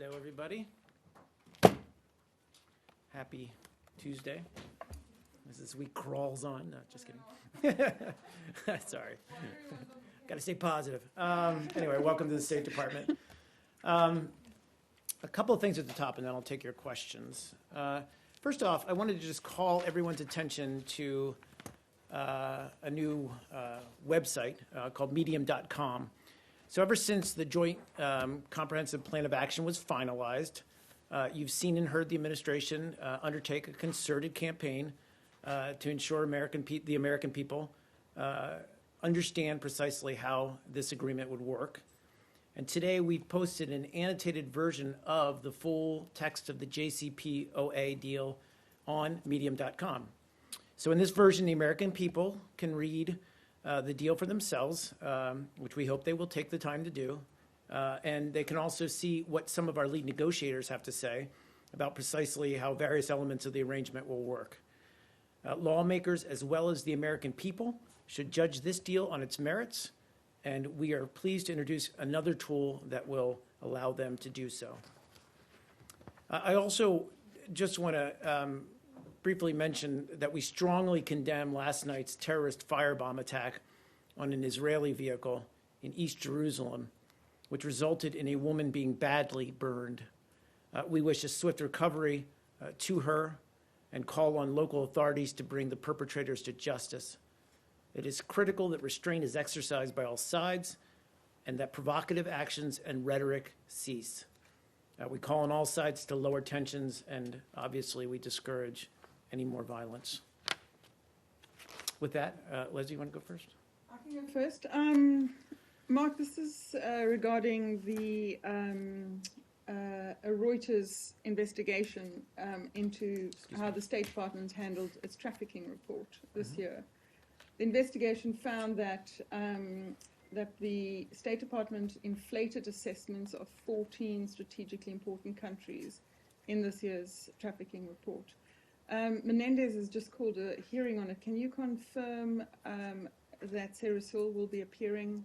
Hello, everybody. Happy Tuesday. As this week crawls on. No, just kidding. Sorry. Got to stay positive. Anyway, welcome to the State Department. A couple of things at the top, and then I'll take your questions. First off, I wanted to just call everyone's attention to a new website called Medium.com. So ever since the Joint Comprehensive Plan of Action was finalized, you've seen and heard the administration undertake a concerted campaign to ensure the American people understand precisely how this agreement would work. And today we've posted an annotated version of the full text of the JCPOA deal on Medium.com. So in this version, the American people can read the deal for themselves, which we hope they will take the time to do. And they can also see what some of our lead negotiators have to say about precisely how various elements of the arrangement will work. Lawmakers, as well as the American people, should judge this deal on its merits, and we are pleased to introduce another tool that will allow them to do so. I also just want to briefly mention that we strongly condemn last night's terrorist firebomb attack on an Israeli vehicle in East Jerusalem, which resulted in a woman being badly burned. We wish a swift recovery to her and call on local authorities to bring the perpetrators to justice. It is critical that restraint is exercised by all sides and that provocative actions and rhetoric cease. We call on all sides to lower tensions, and obviously we discourage any more violence. With that, Leslie, you want to go first? I can go first. Mark, this is regarding the Reuters investigation into how the State Department handled its trafficking report this year. The investigation found that that the State Department inflated assessments of 14 strategically important countries in this year's trafficking report. Menendez has just called a hearing on it. Can you confirm that Sarah Sewell will be appearing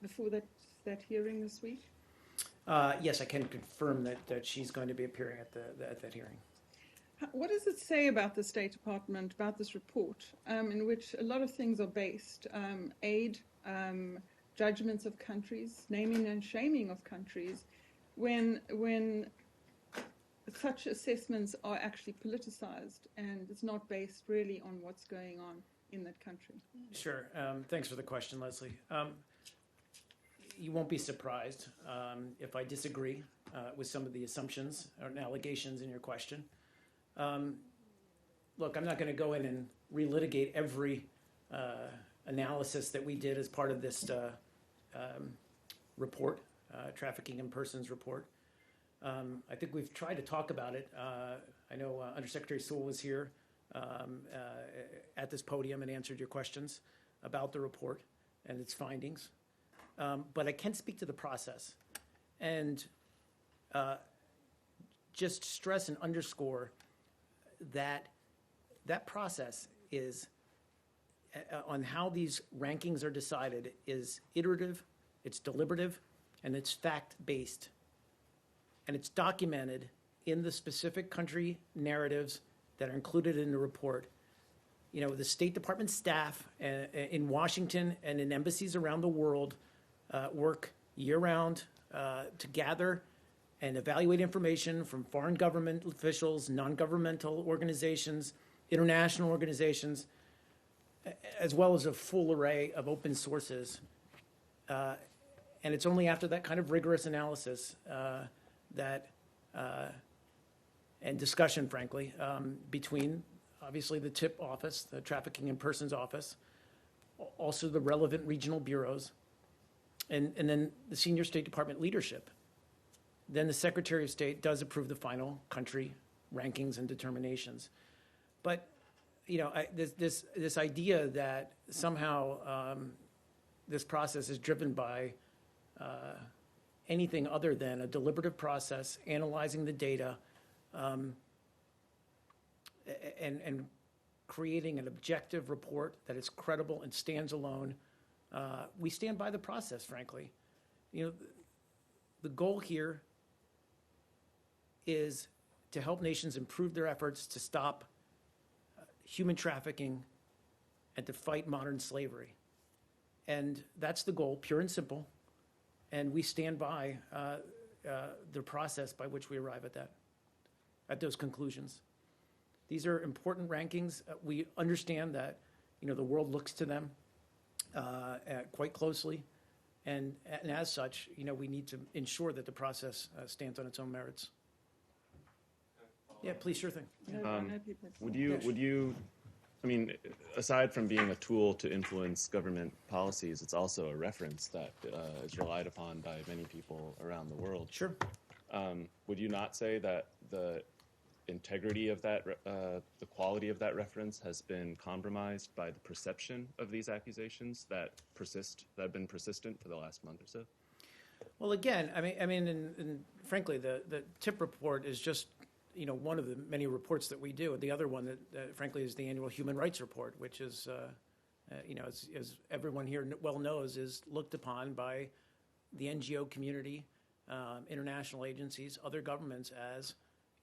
before that hearing this week? Yes, I can confirm that she's going to be appearing at that hearing. What does it say about the State Department, about this report, in which a lot of things are based? Aid, judgments of countries, naming and shaming of countries, when such assessments are actually politicized and it's not based really on what's going on in that country. Sure. Thanks for the question, Leslie. You won't be surprised if I disagree with some of the assumptions or allegations in your question. Look, I'm not going to go in and relitigate every analysis that we did as part of this report, Trafficking in Persons report. I think we've tried to talk about it. I know Undersecretary Sewell was here at this podium and answered your questions about the report and its findings. But I can speak to the process and just stress and underscore that process is on how these rankings are decided is iterative, it's deliberative, and it's fact-based. And it's documented in the specific country narratives that are included in the report. You know, the State Department staff in Washington and in embassies around the world work year-round to gather and evaluate information from foreign government officials, non-governmental organizations, international organizations, as well as a full array of open sources. And it's only after that kind of rigorous analysis and discussion, frankly, between obviously the TIP office, the Trafficking in Persons office, also the relevant regional bureaus, and then the senior State Department leadership. Then the Secretary of State does approve the final country rankings and determinations. But, you know, this idea that somehow this process is driven by anything other than a deliberative process, analyzing the data, and creating an objective report that is credible and stands alone. We stand by the process, frankly. You know, the goal here is to help nations improve their efforts to stop human trafficking and to fight modern slavery. And that's the goal, pure and simple. And we stand by the process by which we arrive at those conclusions. These are important rankings. We understand that, the world looks to them quite closely. And as such, we need to ensure that the process stands on its own merits. Yeah, please, sure thing. Would you, I mean, aside from being a tool to influence government policies, it's also a reference that is relied upon by many people around the world. Sure. Would you not say that the integrity of that, the quality of that reference has been compromised by the perception of these accusations that have been persistent for the last month or so? Well, again, and frankly, the TIP report is just one of the many reports that we do. The other one that frankly is the annual Human Rights Report, which is, as everyone here well knows, is looked upon by the NGO community, international agencies, other governments as,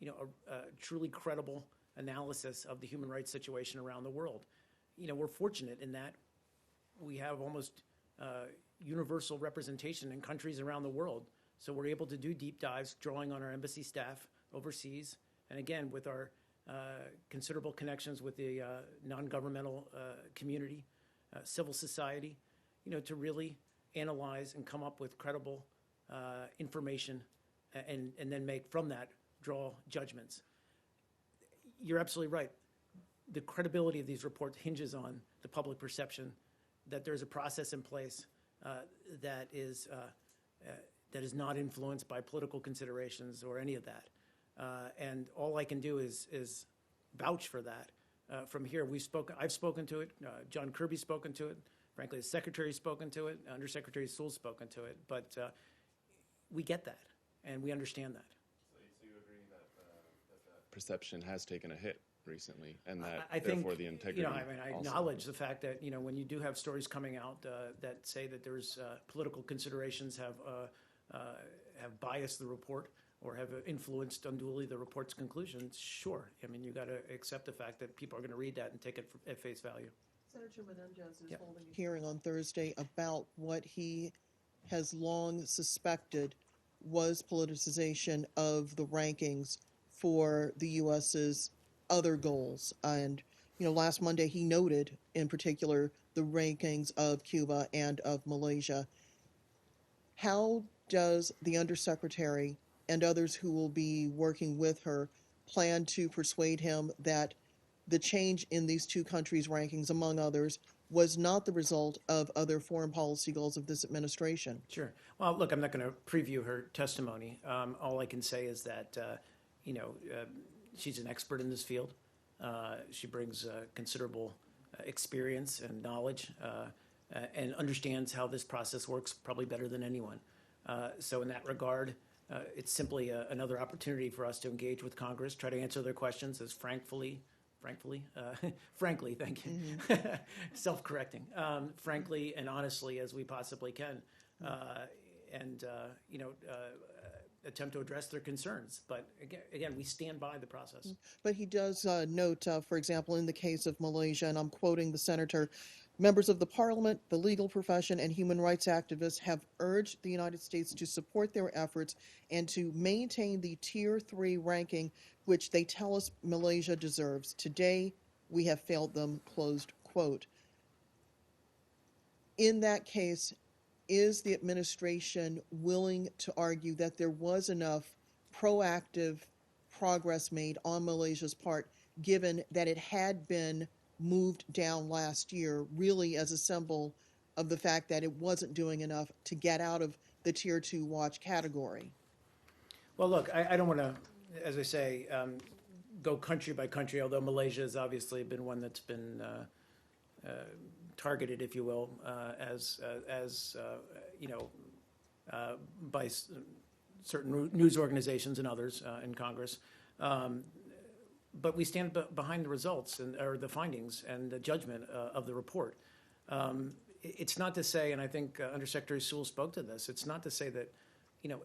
a truly credible analysis of the human rights situation around the world. We're fortunate in that we have almost universal representation in countries around the world. So we're able to do deep dives, drawing on our embassy staff overseas, and again, with our considerable connections with the non-governmental community, civil society, to really analyze and come up with credible information and then from that, draw judgments. You're absolutely right. The credibility of these reports hinges on the public perception that there's a process in place that is not influenced by political considerations or any of that. And all I can do is vouch for that. From here, I've spoken to it. John Kirby's spoken to it. Frankly, the Secretary's spoken to it. Undersecretary Sewell's spoken to it. But we get that, and we understand that. So you agree that that perception has taken a hit recently, and that I think, therefore the integrity. I acknowledge the fact that when you do have stories coming out that say that there's political considerations have biased the report or have influenced unduly the report's conclusions, sure. You got to accept the fact that people are going to read that and take it at face value. Senator Menendez is holding a hearing on Thursday about what he has long suspected was politicization of the rankings for the U.S.'s other goals. And, last Monday he noted in particular the rankings of Cuba and of Malaysia. How does the Undersecretary and others who will be working with her plan to persuade him that the change in these two countries' rankings, among others, was not the result of other foreign policy goals of this administration? Sure. Well, look, I'm not going to preview her testimony. All I can say is that, she's an expert in this field. She brings considerable experience and knowledge and understands how this process works probably better than anyone. So in that regard, it's simply another opportunity for us to engage with Congress, try to answer their questions as frankly, thank you, self-correcting, frankly and honestly as we possibly can, and attempt to address their concerns. But again, we stand by the process. But he does note, for example, in the case of Malaysia, and I'm quoting the senator, members of the parliament, the legal profession, and human rights activists have urged the United States to support their efforts and to maintain the Tier 3 ranking, which they tell us Malaysia deserves. Today, we have failed them, closed quote. In that case, is the administration willing to argue that there was enough proactive progress made on Malaysia's part, given that it had been moved down last year, really as a symbol of the fact that it wasn't doing enough to get out of the Tier 2 watch category? Well, look, I don't want to, as I say, go country by country, although Malaysia has obviously been one that's been targeted, if you will, by certain news organizations and others in Congress. But we stand behind the results or the findings and the judgment of the report. It's not to say, and I think Undersecretary Sewell spoke to this, it's not to say that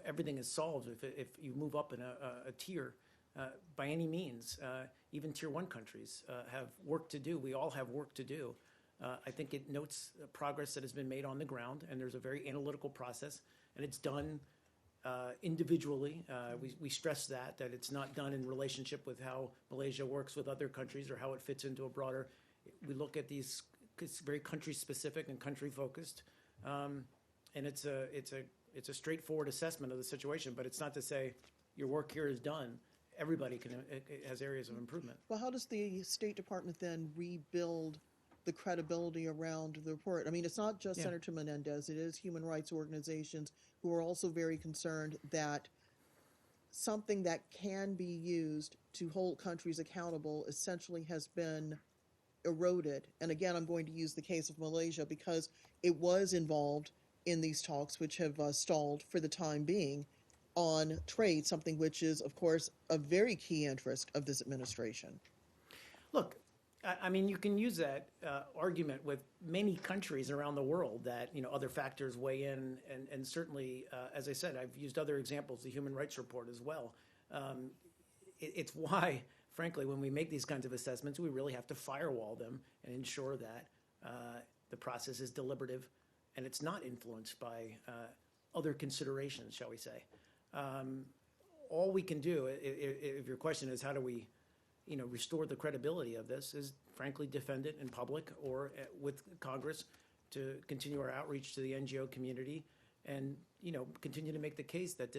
everything is solved if you move up in a tier by any means. Even tier one countries have work to do. We all have work to do. I think it notes progress that has been made on the ground, and there's a very analytical process, and it's done individually. We stress that it's not done in relationship with how Malaysia works with other countries or how it fits into a broader. We look at these, it's very country specific and country focused, and it's a straightforward assessment of the situation. But it's not to say your work here is done. Everybody has areas of improvement. Well, how does the State Department then rebuild the credibility around the report? I mean, it's not just Senator Menendez, it is human rights organizations who are also very concerned that something that can be used to hold countries accountable essentially has been eroded. And again, I'm going to use the case of Malaysia because it was involved in these talks, which have stalled for the time being, on trade, something which is, of course, a very key interest of this administration. Look, I mean, you can use that argument with many countries around the world that, other factors weigh in. And certainly, as I said, I've used other examples, the Human Rights Report as well. It's why, frankly, when we make these kinds of assessments, we really have to firewall them and ensure that the process is deliberative and it's not influenced by other considerations, shall we say. All we can do, if your question is how do we restore the credibility of this, is frankly defend it in public or with Congress to continue our outreach to the NGO community and, continue to make the case that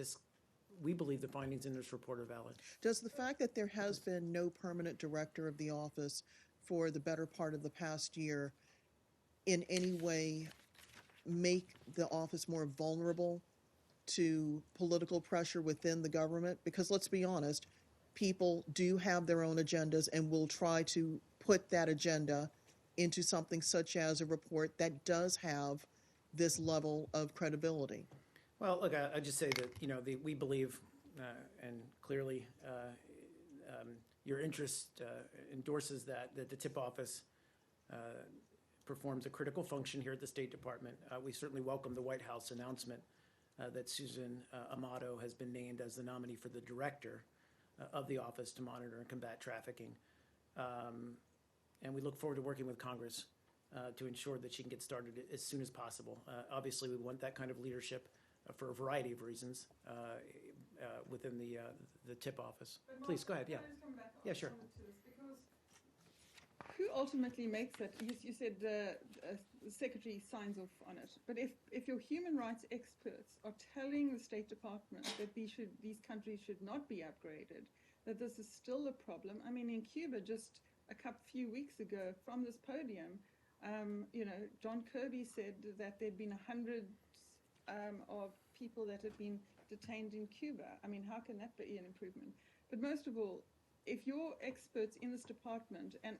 we believe the findings in this report are valid. Does the fact that there has been no permanent director of the office for the better part of the past year in any way make the office more vulnerable to political pressure within the government? Because let's be honest, people do have their own agendas and will try to put that agenda into something such as a report that does have this level of credibility. Well, look, I just say that, we believe, and clearly your interest endorses that the TIP office performs a critical function here at the State Department. We certainly welcome the White House announcement that Susan Amato has been named as the nominee for the director of the Office to Monitor and Combat Trafficking. And we look forward to working with Congress to ensure that she can get started as soon as possible. Obviously, we want that kind of leadership for a variety of reasons within the TIP office. Please, go ahead, yeah. Yeah, sure. Who ultimately makes that? You said the secretary signs off on it, but if your human rights experts are telling the State Department that these countries should not be upgraded, that this is still a problem. I mean, in Cuba, just a few weeks ago, from this podium, John Kirby said that there'd been hundreds of people that had been detained in Cuba. I mean, how can that be an improvement? But most of all, if your experts in this department and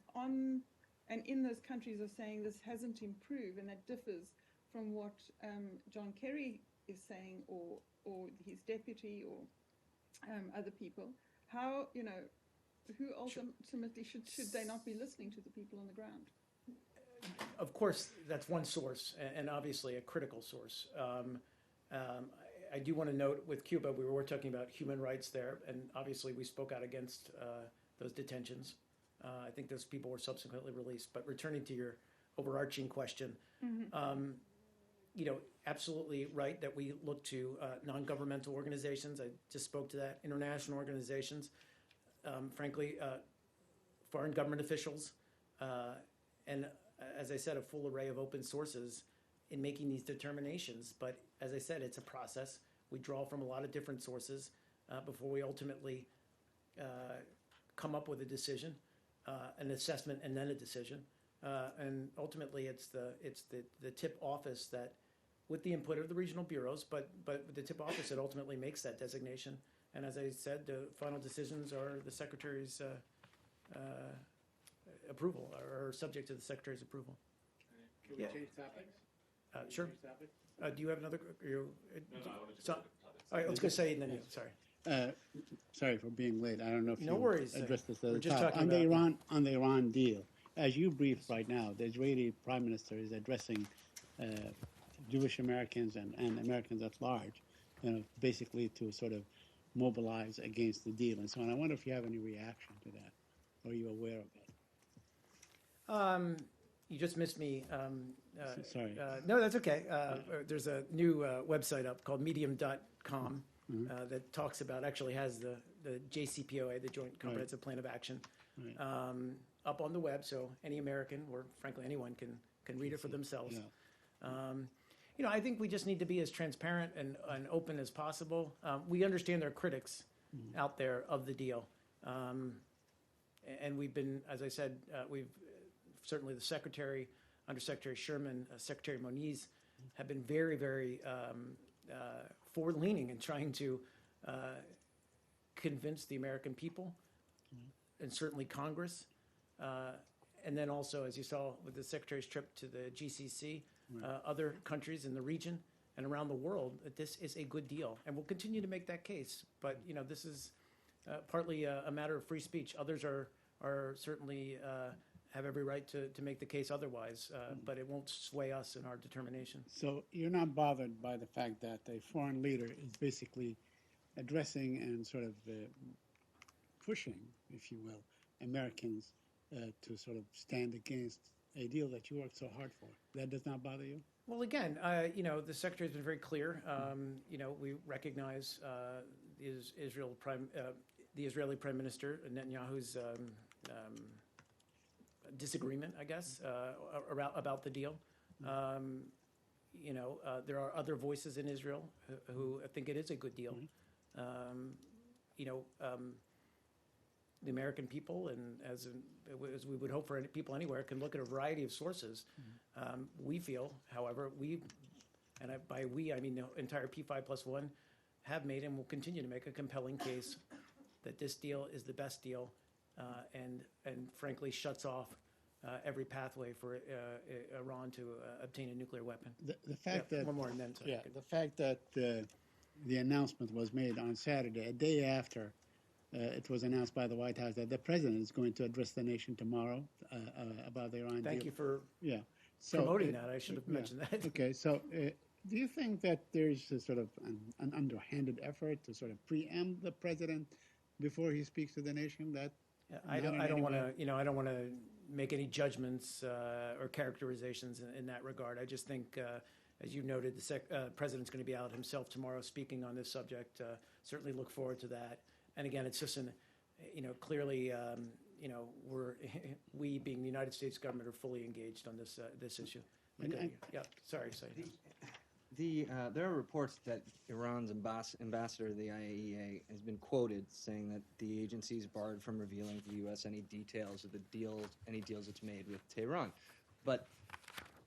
in those countries are saying this hasn't improved and that differs from what John Kerry is saying or his deputy or other people, how, who ultimately should they not be listening to the people on the ground? Of course, that's one source, and obviously a critical source. I do want to note with Cuba, we were talking about human rights there, and obviously we spoke out against those detentions. I think those people were subsequently released. But returning to your overarching question, absolutely right that we look to non-governmental organizations. I just spoke to that, international organizations, frankly, foreign government officials, and as I said, a full array of open sources in making these determinations. But as I said, it's a process. We draw from a lot of different sources before we ultimately come up with a decision, an assessment, and then a decision. And ultimately, it's the TIP office that, with the input of the regional bureaus, but the TIP office that ultimately makes that designation. And as I said, the final decisions are the Secretary's approval, or subject to the Secretary's approval. Can we change topics? Sure. Change topics? Do you have another? No, I wanted to So, all right, let's go say and then you. Sorry. Sorry for being late. I don't know if No you worries. addressed this at We're the just top. talking On the Iran deal. As you briefed right now, the Israeli Prime Minister is addressing Jewish Americans and Americans at large basically to sort of mobilize against the deal and so on. I wonder if you have any reaction to that, or are you aware of it? You just missed me. Sorry. No, that's okay. There's a new website up called medium.com that talks about, actually has the JCPOA, the Joint Comprehensive Plan of Action, Right. up on the web, so any American, or frankly anyone, can read it for themselves. Yeah. I think we just need to be as transparent and open as possible. We understand there are critics out there of the deal. And we've been, as I said, we've certainly the Secretary, Undersecretary Sherman, Secretary Moniz, have been very, very forward-leaning in trying to convince the American people, and certainly Congress. And then also, as you saw with the Secretary's trip to the GCC, other countries in the region and around the world, that this is a good deal. And we'll continue to make that case. But, this is partly a matter of free speech. Others are certainly have every right to make the case otherwise, but it won't sway us in our determination. So you're not bothered by the fact that a foreign leader is basically addressing and sort of pushing, if you will, Americans to sort of stand against a deal that you worked so hard for. That does not bother you? Well, again, the Secretary has been very clear. We recognize the Israeli Prime Minister Netanyahu's disagreement, I guess, about the deal. There are other voices in Israel who think it is a good deal. The American people, and as we would hope for people anywhere, can look at a variety of sources. We feel, however, by we, I mean the entire P5+1, have made and will continue to make a compelling case that this deal is the best deal, and frankly shuts off every pathway for Iran to obtain a nuclear weapon. The fact that one more and then the fact that the announcement was made on Saturday, a day after it was announced by the White House that the president is going to address the nation tomorrow about the Iran deal. Thank you for so, promoting that. I should have mentioned that. Okay, so do you think that there's a sort of an underhanded effort to sort of preempt the president before he speaks to the nation? That I don't want to make any judgments or characterizations in that regard. I just think, as you noted, the president's going to be out himself tomorrow speaking on this subject. Certainly look forward to that. And again, it's just clearly, we being the United States government are fully engaged on this issue. Okay. Sorry. There are reports that Iran's ambassador to the IAEA has been quoted saying that the agency is barred from revealing to the U.S. any details of any deals it's made with Tehran. But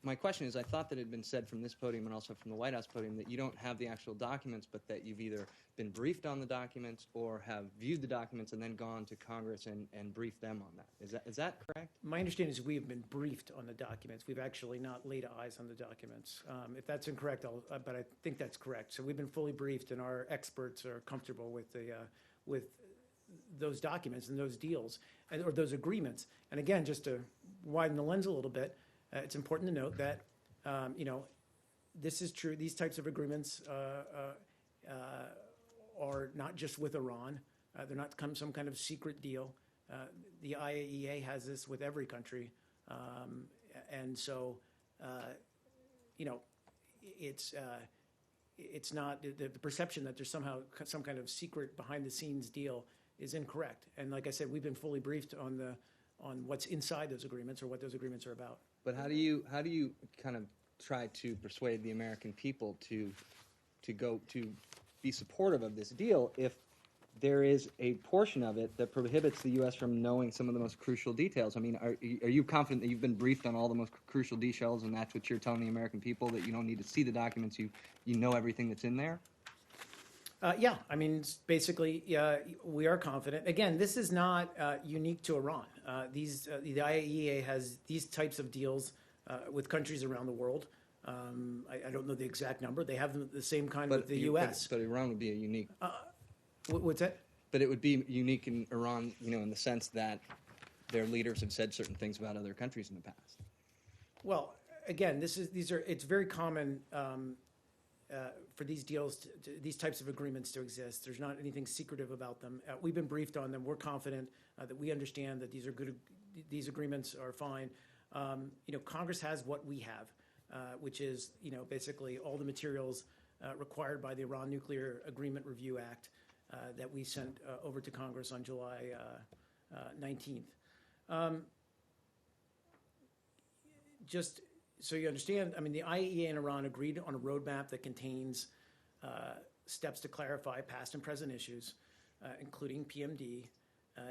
my question is, I thought that it had been said from this podium and also from the White House podium that you don't have the actual documents, but that you've either been briefed on the documents or have viewed the documents and then gone to Congress and briefed them on that. Is that correct? My understanding is we have been briefed on the documents. We've actually not laid eyes on the documents. If that's incorrect, but I think that's correct. So we've been fully briefed, and our experts are comfortable with those documents and those deals or those agreements. And again, just to widen the lens a little bit, it's important to note that this is true. These types of agreements are not just with Iran. They're not some kind of secret deal. The IAEA has this with every country, and so it's not the perception that there's somehow some kind of secret behind-the-scenes deal is incorrect. And like I said, we've been fully briefed on what's inside those agreements or what those agreements are about. But how do you kind of try to persuade the American people to be supportive of this deal if there is a portion of it that prohibits the U.S. from knowing some of the most crucial details? I mean, are you confident that you've been briefed on all the most crucial details, and that's what you're telling the American people, that you don't need to see the documents, you know everything that's in there? Yeah, I mean, basically, we are confident. Again, this is not unique to Iran. The IAEA has these types of deals with countries around the world. I don't know the exact number. They have the same kind with the U.S. But Iran would be a unique. What's that? But it would be unique in Iran, in the sense that their leaders have said certain things about other countries in the past. Well, again, it's very common. for these deals, these types of agreements to exist. There's not anything secretive about them. We've been briefed on them. We're confident that we understand that these are good. These agreements are fine. Congress has what we have, which is, basically all the materials required by the Iran Nuclear Agreement Review Act that we sent over to Congress on July 19th. Just so you understand, the IAEA and Iran agreed on a roadmap that contains steps to clarify past and present issues, including PMD,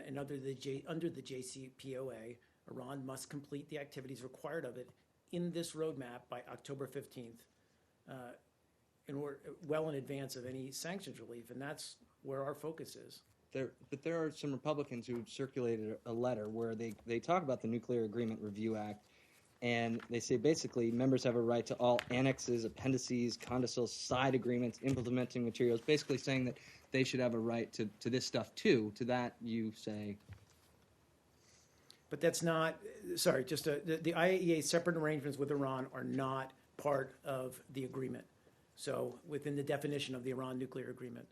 and under the JCPOA, Iran must complete the activities required of it in this roadmap by October 15th, well in advance of any sanctions relief, and that's where our focus is. But there are some Republicans who circulated a letter where they talk about the Nuclear Agreement Review Act, and they say basically members have a right to all annexes, appendices, codicils, side agreements, implementing materials, basically saying that they should have a right to this stuff too. To that you say? But that's not, sorry, the IAEA separate arrangements with Iran are not part of the agreement. So within the definition of the Iran Nuclear Agreement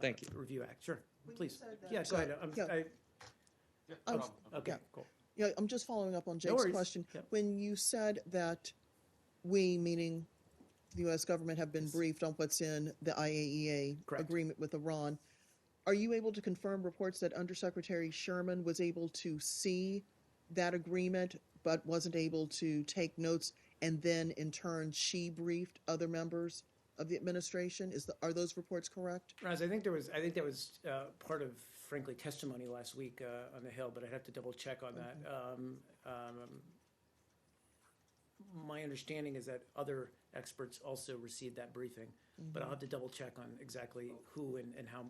Thank you. Review Act. Sure, please. said that- Yeah, go ahead. Okay, Yeah. cool. Yeah, I'm just following up on No Jake's worries. question. Yep. When you said that we, meaning the U.S. government, have been briefed on what's in the IAEA Correct. agreement with Iran, are you able to confirm reports that Undersecretary Sherman was able to see that agreement but wasn't able to take notes, and then in turn she briefed other members of the administration? Are those reports correct? Raz, I think that was part of, frankly, testimony last week on the Hill, but I'd have to double check on that. My understanding is that other experts also received that briefing, but I'll have to double check on exactly who and how,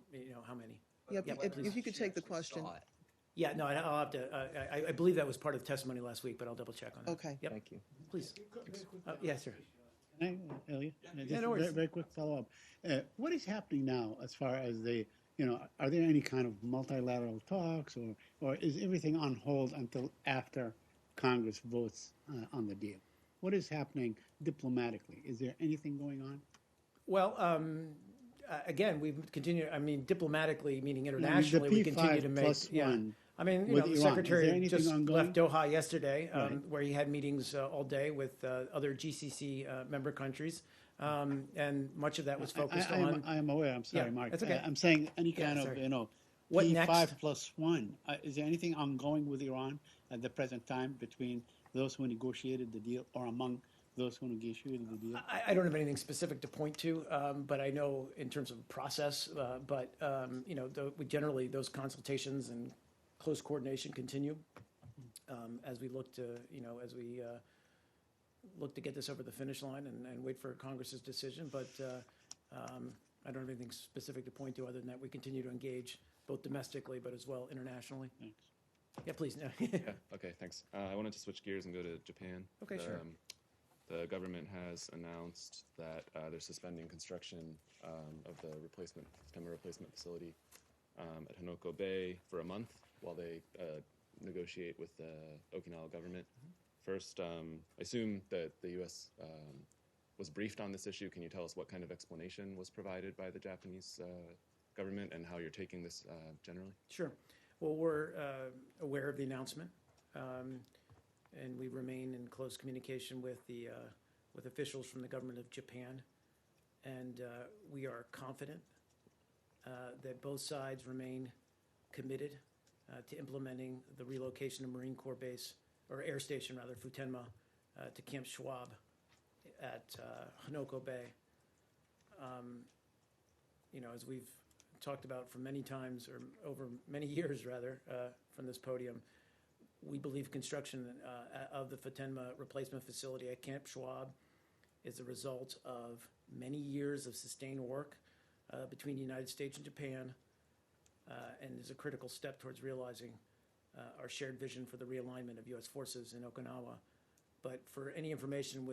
how many. Yeah, Yeah, if you could take the question. Yeah, no, I'll have to, I believe that was part of testimony last week, but I'll double check on that. Okay. Yep, Thank you. please. Yes, sir. Can I, Elliot? Just no a worries. very, very quick follow-up. What is happening now as far as are there any kind of multilateral talks, or is everything on hold until after Congress votes on the deal? What is happening diplomatically? Is there anything going on? Well, again, we've continued, diplomatically, meaning internationally, we the continue to make. P5+1 the with Iran, is there Secretary anything just ongoing? left Doha yesterday, Right. where he had meetings all day with other GCC member countries, and much of that was focused on. I am aware. I'm sorry, Yeah, Mark. that's okay. I'm saying any Yeah, kind of, sorry. What P5+1. Is there anything ongoing with Iran at the present time between those who negotiated the deal or among those who negotiated the deal? I don't have anything specific to point to, but I know in terms of process, we generally, those consultations and close coordination continue as we look to, look to get this over the finish line and wait for Congress's decision. But I don't have anything specific to point to other than that we continue to engage both domestically but as well internationally. Thanks. Yeah, please. No. Yeah, okay, thanks. I wanted to switch gears and go to Japan. Okay, sure. The government has announced that they're suspending construction of the Futenma replacement facility at Hanoko Bay for a month while they negotiate with the Okinawa government. First, I assume that the U.S. Was briefed on this issue. Can you tell us what kind of explanation was provided by the Japanese government and how you're taking this generally? Sure. Well, we're aware of the announcement, and we remain in close communication with with officials from the government of Japan, and we are confident that both sides remain committed to implementing the relocation of Marine Corps base, or air station rather, Futenma, to Camp Schwab at Hanoko Bay. As we've talked about for many times, or over many years rather, from this podium, we believe construction of the Futenma replacement facility at Camp Schwab is a result of many years of sustained work between the United States and Japan, and is a critical step towards realizing our shared vision for the realignment of U.S. forces in Okinawa. But for any information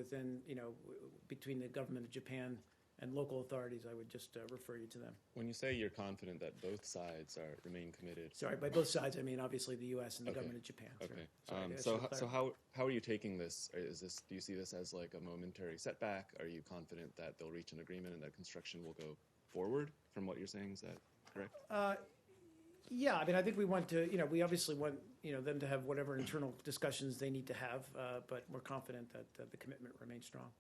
between the government of Japan And local authorities, I would just refer you to them. When you say you're confident that both sides remain committed, Sorry, by both sides, I mean obviously the U.S. and the Okay. government of Japan. Sorry. okay. Sorry, I So should so clarify. how are you taking this? Do you see this as like a momentary setback? Are you confident that they'll reach an agreement and that construction will go forward? From what you're saying, is that correct? Yeah, I mean, I think we want to, we obviously want, them to have whatever internal discussions they need to have, but we're confident that the commitment remains strong.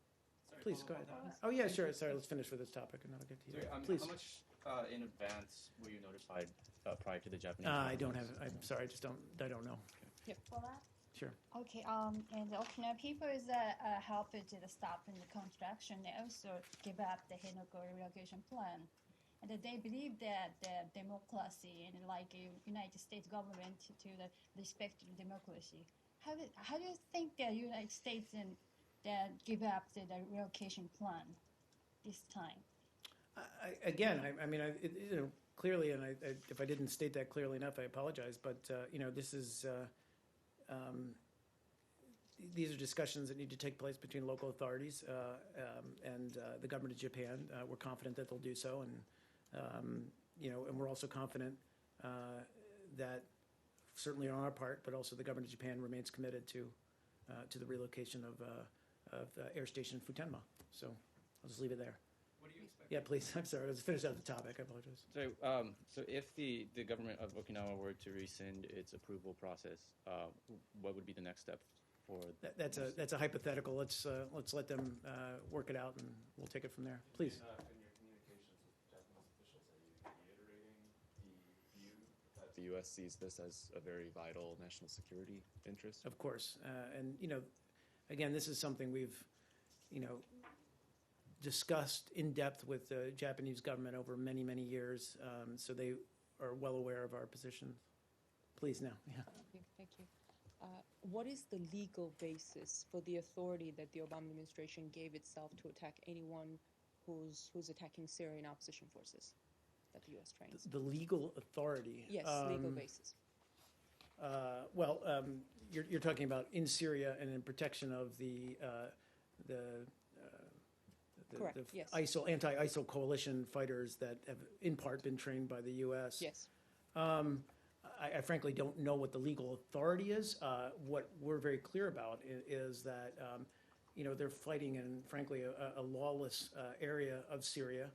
Please, go ahead. Oh, yeah, sure. Sorry, let's finish with this topic and then I'll get to you. Please. How much in advance were you notified prior to the Japanese? I don't have, I'm sorry, I don't know. For that? Sure. Okay, and the Okinawa people is helped to the stop in the construction. They also give up the Henoko relocation plan. And they believe that the democracy and like United States government to the respect democracy. How do you think the United States and that give up the relocation plan this time? I mean, clearly, and if I didn't state that clearly enough, I apologize. But this is these are discussions that need to take place between local authorities and the government of Japan. We're confident that they'll do so, and we're also confident that certainly on our part, but also the government of Japan remains committed to the relocation of Air Station Futenma. So I'll just leave it there. What do you expect? Yeah, please. I'm sorry. Let's finish out the topic. I apologize. So if the government of Okinawa were to rescind its approval process, what would be the next step for? That's a hypothetical. Let's let them work it out, and we'll take it from there. Please. In your communications with Japanese officials, are you reiterating the view that the U.S. sees this as a very vital national security interest? Of course, and again, this is something we've discussed in depth with the Japanese government over many, many years, so they are well aware of our position. Please now. Yeah. Thank you. What is the legal basis for the authority that the Obama administration gave itself to attack anyone who's attacking Syrian opposition forces that the U.S. trains? The legal authority. Yes, legal basis. You're talking about in Syria and in protection of the Correct, yes. anti-ISIL coalition fighters that have in part been trained by the U.S. Yes. I frankly don't know what the legal authority is. What we're very clear about is that they're fighting in, frankly, a lawless area of Syria.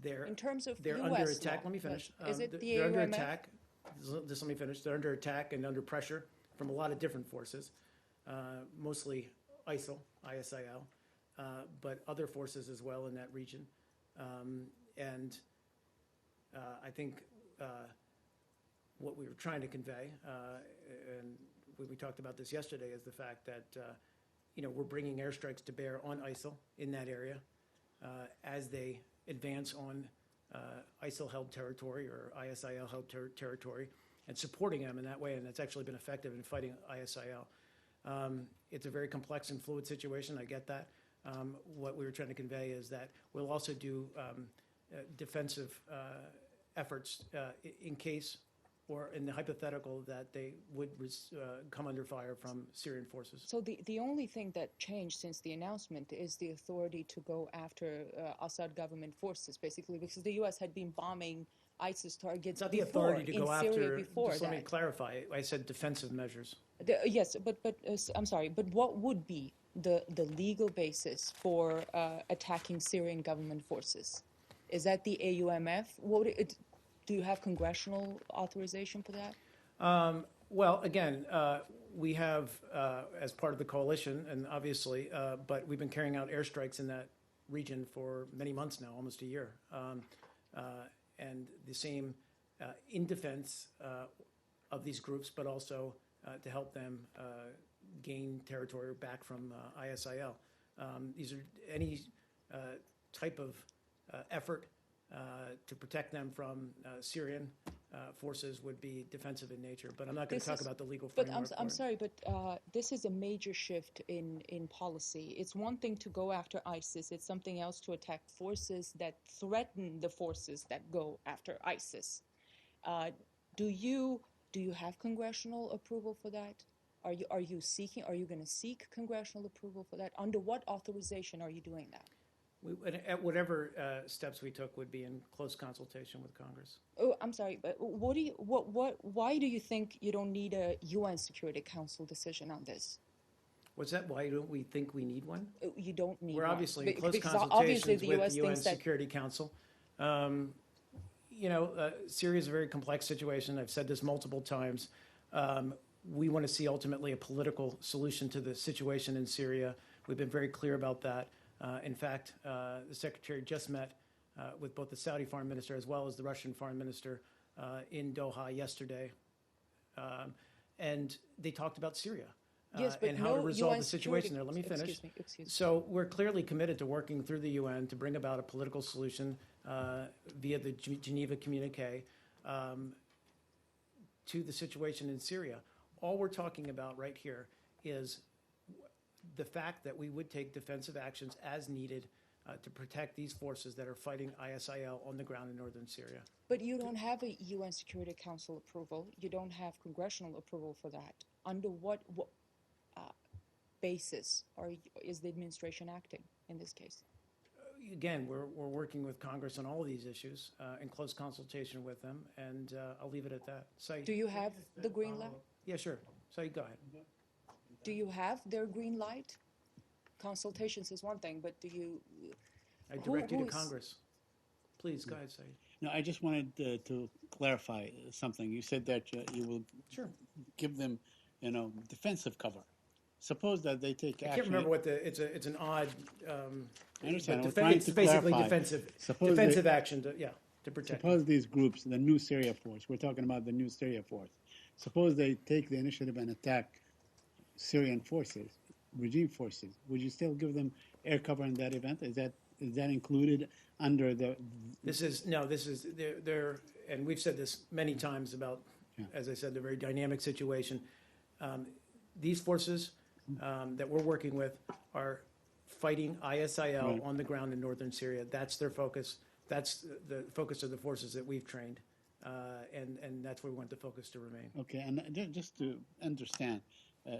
In terms of they're US under attack. law, Let me finish. is it the they're under AUMF? attack. Just let me finish. They're under attack and under pressure from a lot of different forces, mostly ISIL, but other forces as well in that region. I think what we were trying to convey, and we talked about this yesterday, is the fact that we're bringing airstrikes to bear on ISIL in that area as they advance on ISIL-held territory or ISIL-held territory, and supporting them in that way, and that's actually been effective in fighting ISIL. It's a very complex and fluid situation, I get that. What we were trying to convey is that we'll also do defensive efforts in case or in the hypothetical that they would come under fire from Syrian forces. So the only thing that changed since the announcement is the authority to go after Assad government forces, basically, because the U.S. had been bombing ISIS targets It's not the before, authority to go in Syria after, before just that. let me clarify, I said defensive measures. Yes, but I'm sorry, but what would be the legal basis for attacking Syrian government forces? Is that the AUMF? Do you have congressional authorization for that? Well, again, we have, as part of the coalition, and obviously, but we've been carrying out airstrikes in that region for many months now, almost a year. And the same in defense of these groups, but also to help them gain territory back from ISIL. These are any type of effort to protect them from Syrian forces would be defensive in nature, but I'm not going to talk about the legal framework. But I'm sorry, but this is a major shift in policy. It's one thing to go after ISIS. It's something else to attack forces that threaten the forces that go after ISIS. Do you have congressional approval for that? Are you going to seek congressional approval for that? Under what authorization are you doing that? At whatever steps we took would be in close consultation with Congress. Oh, I'm sorry, but why do you think you don't need a UN Security Council decision on this? What's that? Why don't we think we need one? You don't need We're one. obviously in close Because obviously consultations the with US the UN thinks that Security Council. Syria is a very complex situation. I've said this multiple times. We want to see ultimately a political solution to the situation in Syria. We've been very clear about that. In fact, the Secretary just met with both the Saudi Foreign Minister as well as the Russian Foreign Minister in Doha yesterday. And they talked about Syria. Yes, but and how to no resolve UN the situation there. Let me security- finish. Excuse me. So we're clearly committed to working through the UN to bring about a political solution via the Geneva Communique to the situation in Syria. All we're talking about right here is the fact that we would take defensive actions as needed to protect these forces that are fighting ISIL on the ground in northern Syria. But you don't have a UN Security Council approval. You don't have congressional approval for that. Under what basis is the administration acting in this case? Again, we're working with Congress on all of these issues in close consultation with them, and I'll leave it at that. Saeed? Do you have the green light? Yeah, sure. Saeed, go ahead. Do you have their green light? Consultations is one thing, but do you? I direct you who to is- Congress. Please, go ahead, Saeed. No, I just wanted to clarify something. You said that you will Sure. give them, defensive cover. Suppose that they take I action. can't remember what it's an odd. I understand. but We're trying it's to basically clarify. defensive action to protect. Suppose these groups, the new Syria force, we're talking about the new Syria force. Suppose they take the initiative and attack Syrian forces, regime forces. Would you still give them air cover in that event? Is that included under the? This is they're and we've said this many times about, as I said, the very dynamic situation. These forces that we're working with are fighting ISIL Right. on the ground in northern Syria. That's their focus. That's the focus of the forces that we've trained, and that's where we want the focus to remain. Okay, and just to understand,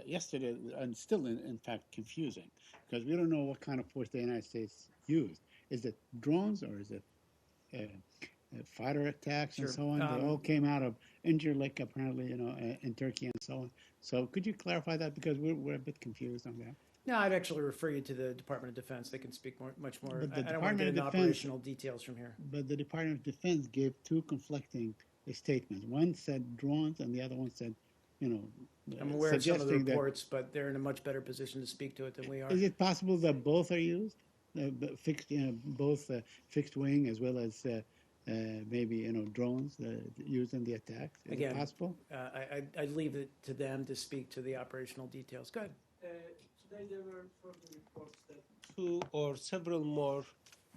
yesterday, and still in fact confusing, because we don't know what kind of force the United States used. Is it drones or is it fighter attacks and Sure. so on? They all came out of Incirlik, apparently, in Turkey and so on. So could you clarify that, because we're a bit confused on that. No, I'd actually refer you to the Department of Defense. They can speak much more. But the I don't want to Department get into of Defense- operational details from here. But the Department of Defense gave two conflicting statements. One said drones, and the other one said, I'm aware of some of the suggesting that- reports, but they're in a much better position to speak to it than we are. Is it possible that both are used, both fixed wing as well as maybe drones used in the attacks? Is Again, it possible? I'd leave it to them to speak to the operational details. Go ahead. Today there were further reports that 2 or several more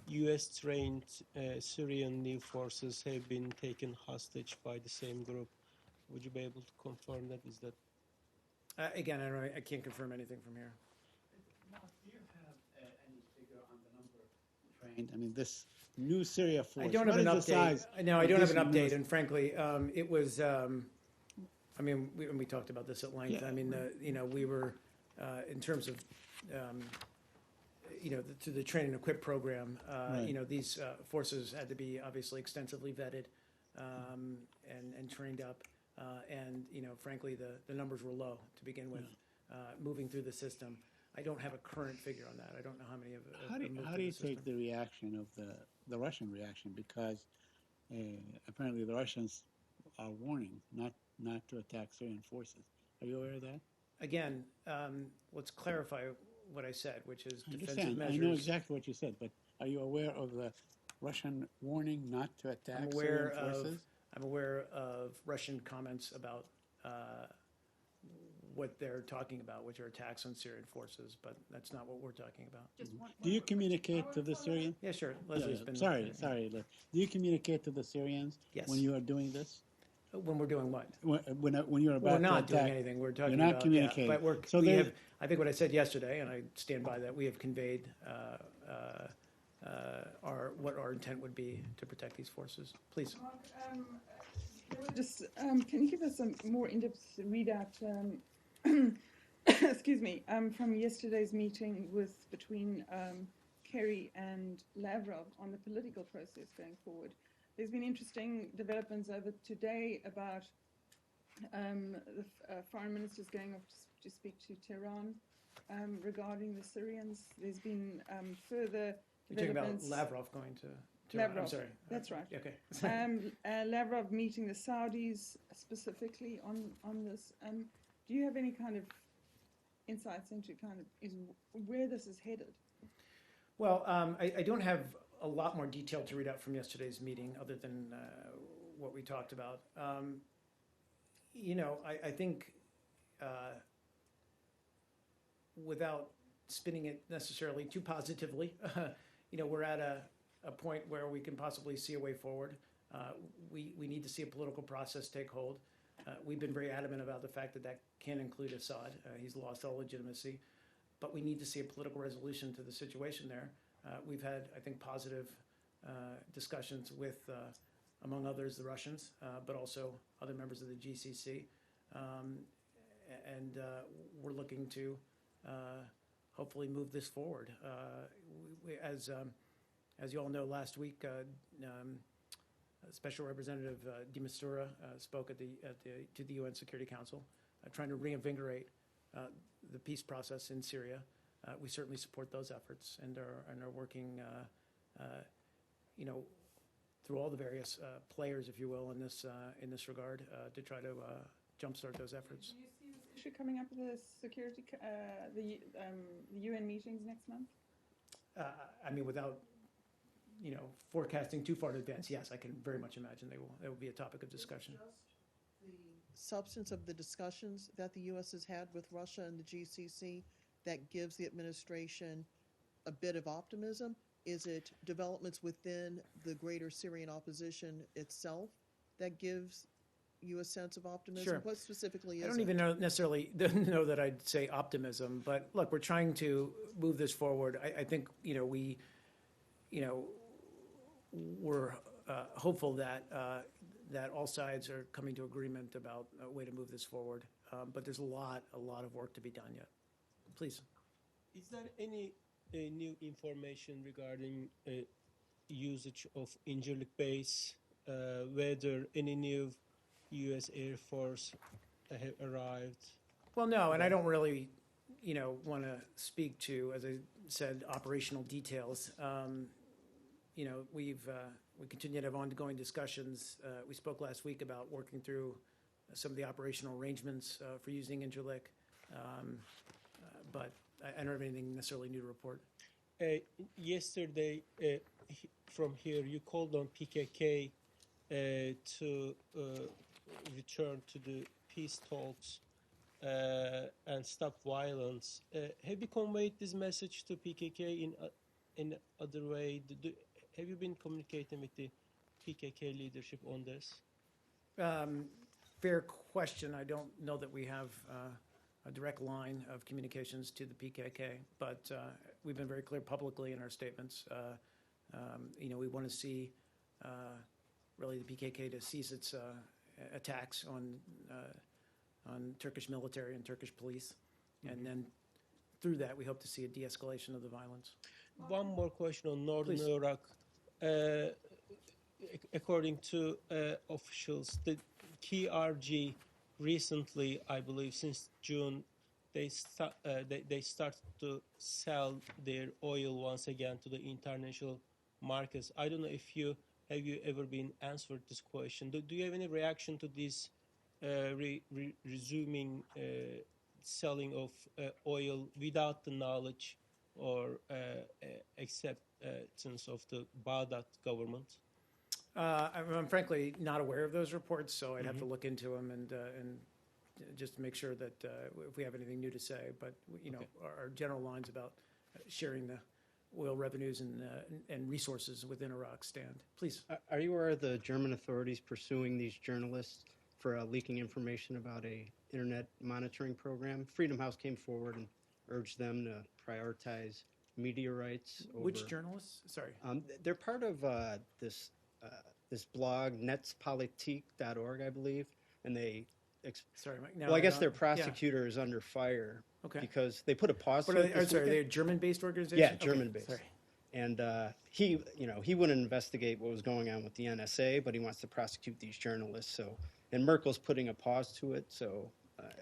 U.S.-trained Syrian new forces have been taken hostage by the same group. Would you be able to confirm that? Is that? Again, I can't confirm anything from here. Do you have any figure on the number trained? I mean, this new Syria force. I don't have what an is the update. size No, I of don't have this an update. new- And frankly, it was. We talked about this at length. Yeah. I mean, we were in terms of. To the train and equip program, Right. these forces had to be obviously extensively vetted and trained up. Frankly, the numbers were low to begin with, moving through the system. I don't have a current figure on that. I don't know how many of How moved do through you the system. take the reaction of the Russian reaction? Because apparently the Russians are warning not to attack Syrian forces. Are you aware of that? Again, let's clarify what I said, which is I defensive understand. measures. I know exactly what you said, but are you aware of the Russian warning not to attack I'm Syrian aware forces? I'm aware of Russian comments about what they're talking about, which are attacks on Syrian forces, but that's not what we're talking about. Do you communicate to the Syrians? Yeah, sure. Yeah, Leslie's yeah. been. Sorry. Do you communicate to the Syrians Yes. when you are doing this? When we're doing what? When you're We're about not to attack? doing anything. We're talking You're not about. communicating. Yeah, but So we there- have. I think what I said yesterday, and I stand by that. We have conveyed our intent would be to protect these forces. Please. Can you give us some more in-depth readout, excuse me, from yesterday's meeting between Kerry and Lavrov on the political process going forward. There's been interesting developments over today about the foreign ministers going off to speak to Tehran regarding the Syrians. There's been further You're talking about developments. Lavrov going to Tehran. I'm Lavrov, sorry. that's right. Okay. Lavrov meeting the Saudis specifically on this. Do you have any kind of insights into where this is headed? Well, I don't have a lot more detail to read out from yesterday's meeting other than what we talked about. I think without spinning it necessarily too positively, we're at a point where we can possibly see a way forward. We need to see a political process take hold. We've been very adamant about the fact that can include Assad. He's lost all legitimacy. But we need to see a political resolution to the situation there. We've had, I think, positive discussions with, among others, the Russians, but also other members of the GCC. And we're looking to hopefully move this forward. As you all know, last week, Special Representative de Mistura spoke to the UN Security Council, trying to reinvigorate the peace process in Syria. We certainly support those efforts and are working, through all the various players, if you will, in this regard, to try to jumpstart those efforts. Do you see this issue coming up at the UN meetings next month? Without forecasting too far in advance, yes, I can very much imagine they will be a topic of discussion. The substance of the discussions that the U.S. has had with Russia and the GCC that gives the administration a bit of optimism? Is it developments within the greater Syrian opposition itself that gives you a sense of optimism? Sure. What specifically is it? I don't even necessarily know that I'd say optimism, but look, we're trying to move this forward. I think we're hopeful that all sides are coming to agreement about a way to move this forward. But there's a lot of work to be done yet. Please. Is there any new information regarding usage of Incirlik base, whether any new U.S. Air Force have arrived? Well, no, and I don't really, want to speak to, as I said, operational details. We continue to have ongoing discussions. We spoke last week about working through some of the operational arrangements for using Incirlik, but I don't have anything necessarily new to report. Yesterday, from here, you called on PKK to return to the peace talks and stop violence. Have you conveyed this message to PKK in other way? Have you been communicating with the PKK leadership on this? Fair question. I don't know that we have a direct line of communications to the PKK, but we've been very clear publicly in our statements. We want to see really the PKK to cease its attacks on Turkish military and Turkish police, and then through that we hope to see a de-escalation of the violence. One more question on northern Please. Iraq. According to officials, the KRG recently, I believe since June, they started to sell their oil once again to the international markets. I don't know if have you ever been answered this question. Do you have any reaction to this resuming selling of oil without the knowledge or acceptance of the Baghdad government? I'm frankly not aware of those reports, so I'd have to look into them and just to make sure that if we have anything new to say. But our general lines about sharing the oil revenues and resources within Iraq stand. Please. Are you aware of the German authorities pursuing these journalists for leaking information about a internet monitoring program? Freedom House came forward and urged them to prioritize media rights. Which journalists? Sorry. They're part of this blog, netspolitik.org, I believe, and they. Sorry, Mike. Well, I guess their prosecutor is under fire Okay. because they put a pause. Are they a German-based organization? Yeah, German-based. Sorry. And he, he wouldn't investigate what was going on with the NSA, but he wants to prosecute these journalists. So, and Merkel's putting a pause to it. So,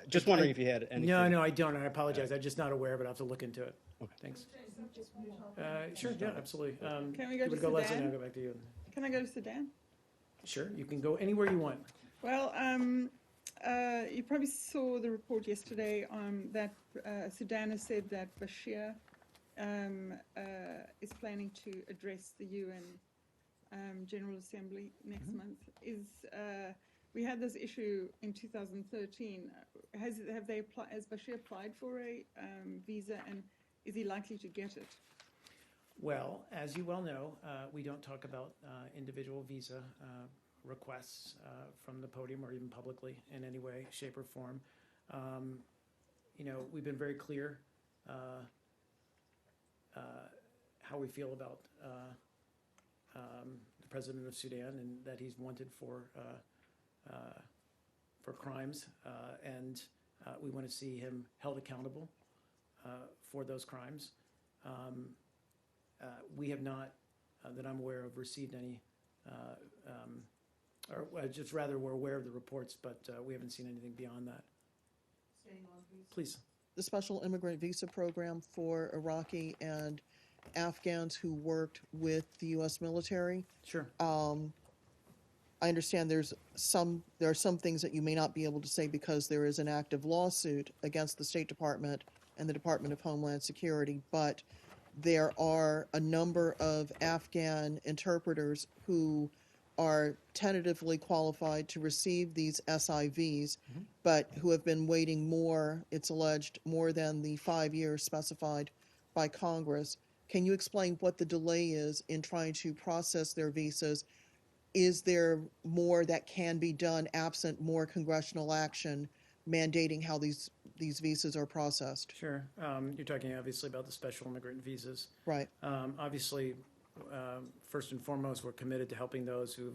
just wondering if you had anything. No, I don't. I apologize. I'm just not aware, but I'll have to look into it. Okay. Thanks. Sure, yeah, absolutely. Can we go to Leslie, and Sudan? I'll go back to you. Can I go to Sudan? Sure, you can go anywhere you want. Well, you probably saw the report yesterday that Sudan has said that Bashir is planning to address the UN General Assembly next month. We had this issue in 2013. Has Bashir applied for a visa, and is he likely to get it? Well, as you well know, we don't talk about individual visa requests from the podium or even publicly in any way, shape, or form. We've been very clear how we feel about the president of Sudan and that he's wanted for crimes, and we want to see him held accountable for those crimes. We have not, that I'm aware of, received any, or just rather we're aware of the reports, but we haven't seen anything beyond that. Please. The special immigrant visa program for Iraqi and Afghans who worked with the U.S. military. Sure. I understand there are some things that you may not be able to say because there is an active lawsuit against the State Department and the Department of Homeland Security, but there are a number of Afghan interpreters who are tentatively qualified to receive these SIVs, but who have been waiting it's alleged, more than the 5 years specified by Congress. Can you explain what the delay is in trying to process their visas? Is there more that can be done absent more congressional action mandating how these visas are processed? Sure. You're talking obviously about the special immigrant visas. Right. Obviously, first and foremost, we're committed to helping those who,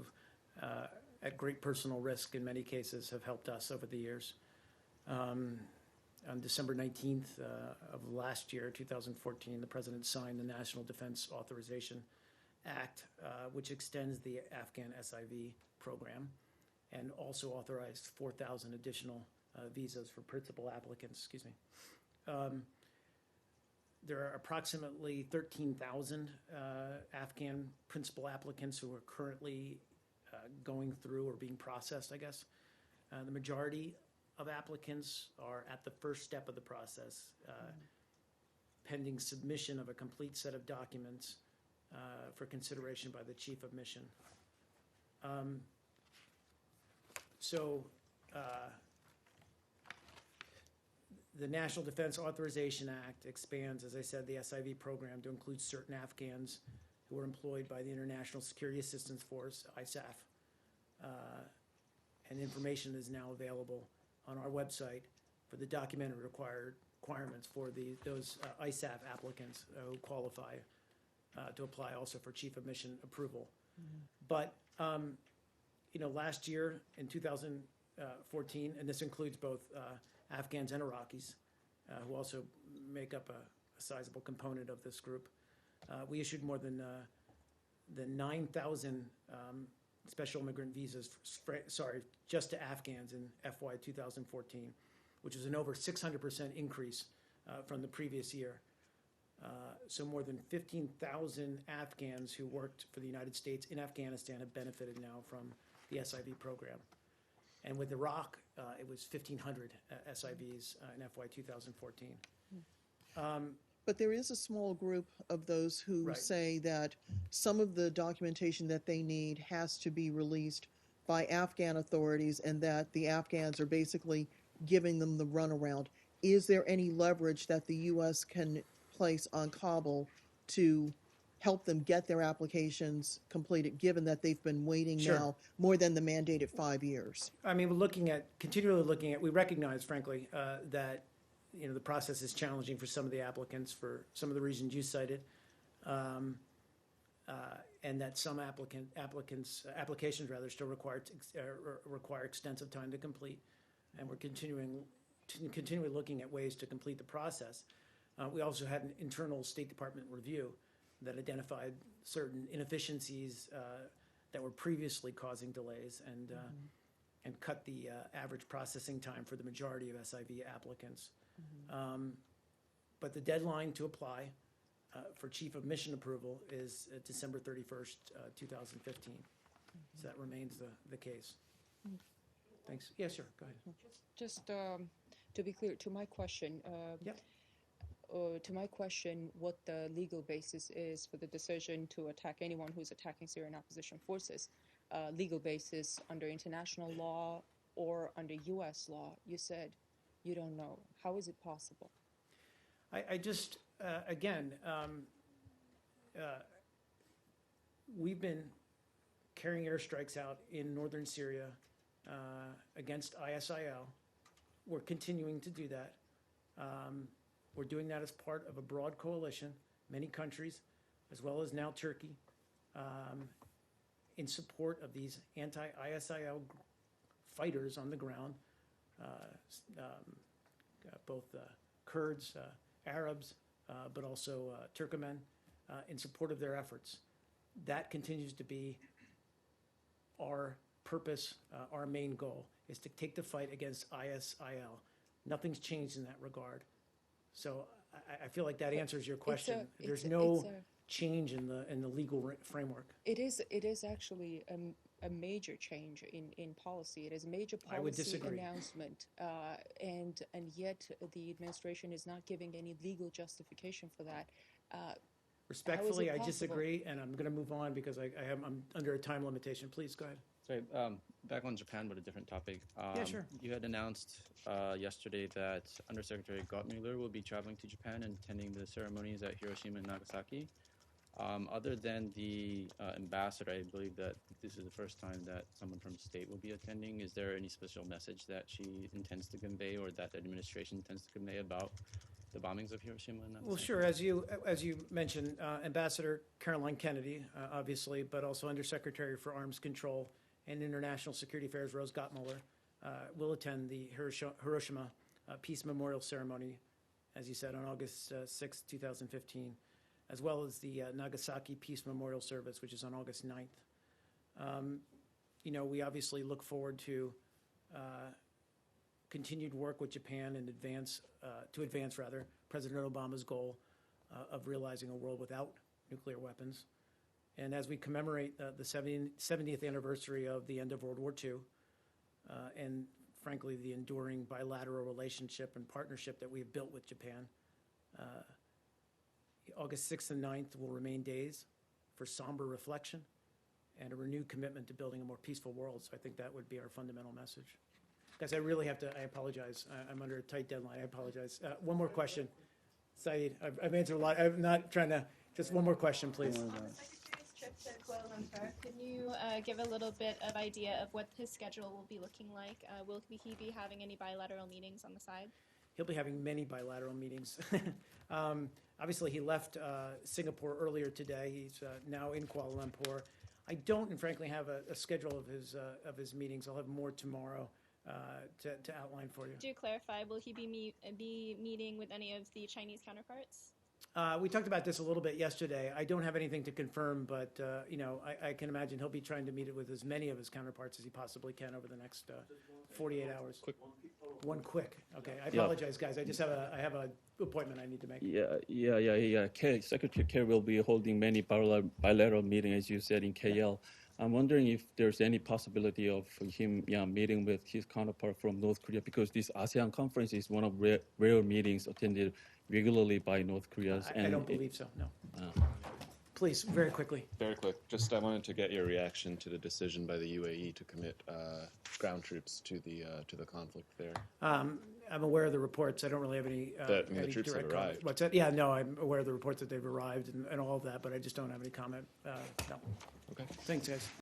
at great personal risk in many cases, have helped us over the years. On December 19th of last year, 2014, the President signed the National Defense Authorization Act, which extends the Afghan SIV program and also authorized 4,000 additional visas for principal applicants. There are approximately 13,000 Afghan principal applicants who are currently going through or being processed, I guess. The majority of applicants are at the first step of the process, pending submission of a complete set of documents for consideration by the Chief of Mission. The National Defense Authorization Act expands, as I said, the SIV program to include certain Afghans who are employed by the International Security Assistance Force, ISAF. And information is now available on our website for the documented requirements for those ISAF applicants who qualify to apply also for Chief of Mission approval. But, last year in 2014, and this includes both Afghans and Iraqis, who also make up a sizable component of this group. We issued more than 9,000 special immigrant visas, just to Afghans in FY 2014, which is an over 600% increase from the previous year. So more than 15,000 Afghans who worked for the United States in Afghanistan have benefited now from the SIV program. And with Iraq, it was 1,500 SIVs in FY 2014. But there is a small group of those who say that some of the documentation that they need has to be released by Afghan authorities and that the Afghans are basically giving them the runaround. Is there any leverage that the U.S. can place on Kabul to help them get their applications completed, given that they've been waiting now more than the mandated 5 years? I mean, continually looking at, we recognize, frankly, that the process is challenging for some of the applicants for some of the reasons you cited, and that some applications still require extensive time to complete, and we're continually looking at ways to complete the process. We also had an internal State Department review that identified certain inefficiencies that were previously causing delays and cut the average processing time for the majority of SIV applicants. But the deadline to apply for chief of mission approval is December 31st, 2015. So that remains the case. Thanks. Yeah, sure, go ahead. Just to be clear, to my question, what the legal basis is for the decision to attack anyone who's attacking Syrian opposition forces, legal basis under international law or under U.S. law, you said you don't know. How is it possible? I just, again, we've been carrying airstrikes out in northern Syria against ISIL. We're continuing to do that. We're doing that as part of a broad coalition, many countries, as well as now Turkey, in support of these anti-ISIL fighters on the ground, both Kurds, Arabs, but also Turkmen, in support of their efforts. That continues to be our purpose, our main goal, is to take the fight against ISIL. Nothing's changed in that regard. So I feel like that answers your question. There's no change in the legal framework. It is actually a major change in policy. It is a major I would policy disagree. announcement, and yet the administration is not giving any legal justification for that. Respectfully, I possible? disagree, and I'm going to move on because I'm under a time limitation. Please go ahead. Sorry, back on Japan, but a different topic. Yeah, sure. You had announced yesterday that Undersecretary Gottmuller will be traveling to Japan and attending the ceremonies at Hiroshima and Nagasaki. Other than the ambassador, I believe that this is the first time that someone from the state will be attending. Is there any special message that she intends to convey or that the administration intends to convey about the bombings of Hiroshima and Nagasaki? Well, sure. As you mentioned, Ambassador Caroline Kennedy, obviously, but also Undersecretary for Arms Control and International Security Affairs Rose Gottmuller will attend the Hiroshima Peace Memorial Ceremony, as you said, on August 6, 2015, as well as the Nagasaki Peace Memorial Service, which is on August 9th. We obviously look forward to continued work with Japan and advance President Obama's goal of realizing a world without nuclear weapons. And as we commemorate the 70th anniversary of the end of World War II, and frankly, the enduring bilateral relationship and partnership that we've built with Japan, August 6th and 9th will remain days for somber reflection and a renewed commitment to building a more peaceful world. So I think that would be our fundamental message. Guys, I really have to, I apologize. I'm under a tight deadline. I apologize. One more question. Saeed, I've answered a lot. I'm not trying to, just one more question, please. Secretary's trip to Kuala Lumpur, can you give a little bit of idea of what his schedule will be looking like? Will he be having any bilateral meetings on the side? He'll be having many bilateral meetings. Obviously, he left Singapore earlier today. He's now in Kuala Lumpur. I don't, and frankly, have a schedule of his meetings. I'll have more tomorrow to outline for you. Do clarify, will he be meeting with any of the Chinese counterparts? We talked about this a little bit yesterday. I don't have anything to confirm, but I can imagine he'll be trying to meet it with as many of his counterparts as he possibly can over the next 48 hours. One quick. Okay, I apologize, guys. I just have a appointment I need to make. Yeah. Secretary Kerry will be holding many bilateral meetings, as you said, in KL. I'm wondering if there's any possibility of him meeting with his counterpart from North Korea, because this ASEAN conference is one of rare meetings attended regularly by North Korea. I don't believe so, no. Please, very quickly. Very quick. Just I wanted to get your reaction to the decision by the UAE to commit ground troops to the conflict there. I'm aware of the reports. I don't really have any. The troops have arrived. What's that? Yeah, no, I'm aware of the reports that they've arrived and all of that, but I just don't have any comment. No. Okay. Thanks, guys.